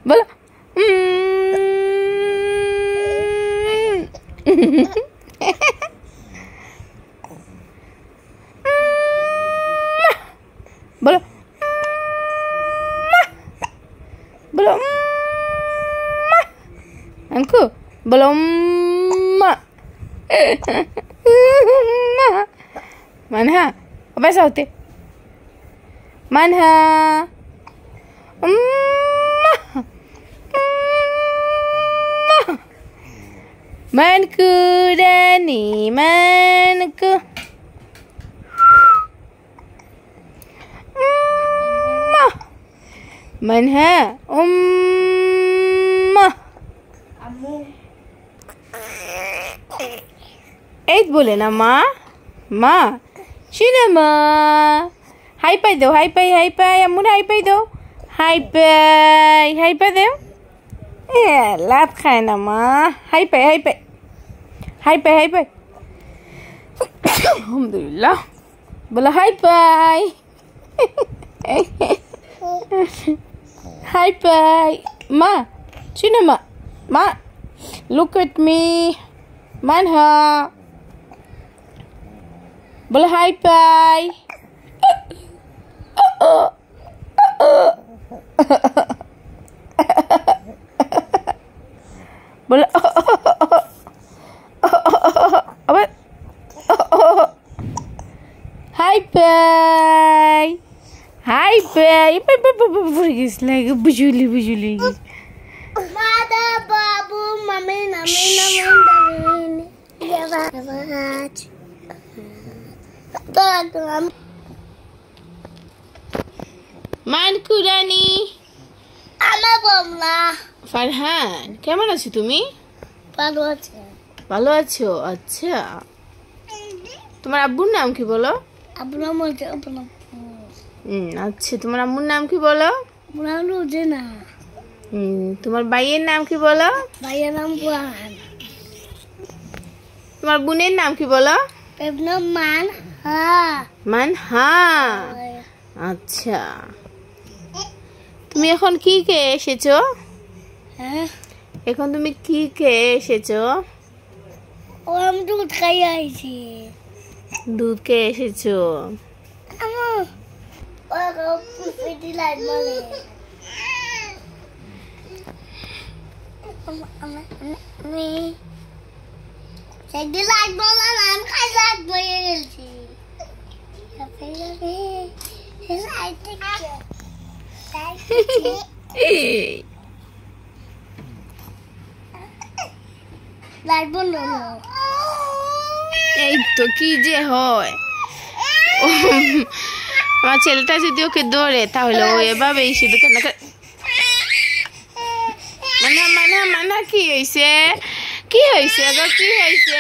बोलो बोलो बोलो अंकु बोलो Manha apa sauti Manha Manku Dani manku Manha Eight बोले ना माँ माँ शीना माँ हाई पाई दो अम्मू हाई पाई दो हाई पाई दो लाभ खाए ना माँ हाई पाई अल्हम्दुलिल्लाह बोला हाई पाई माँ शीना माँ look at me Manha बोलो हाई पाई बोलो high pi it's like bujuli Mother babu mummy nami Manku Dani Farhan কেমন আছো তুমি ভালো আছো আচ্ছা তোমার আব্বুর নাম কি বলো আচ্ছা তোমার আম্মুর নাম কি বলো তোমার ভাইয়ের নাম কি বলো তোমার বোনের নাম কি বলো মানহা আচ্ছা তুমি এখন কি কে এসেছো এখন তুমি কি কে এসেছো আমি দুধ খাই আইছি দুধ কে এসেছো পিটি লাইট বলে আমি সেদি লাইট বলে আমি খাই লাইট বয়ে গেছি লাইট বন্ধ এই তো কি যে হয় আমার ছেলেটা যদি ওকে দৌড়ে তাহলে ও এভাবেই শুধু কেন মানা কি হয়েছে গো কি হয়েছে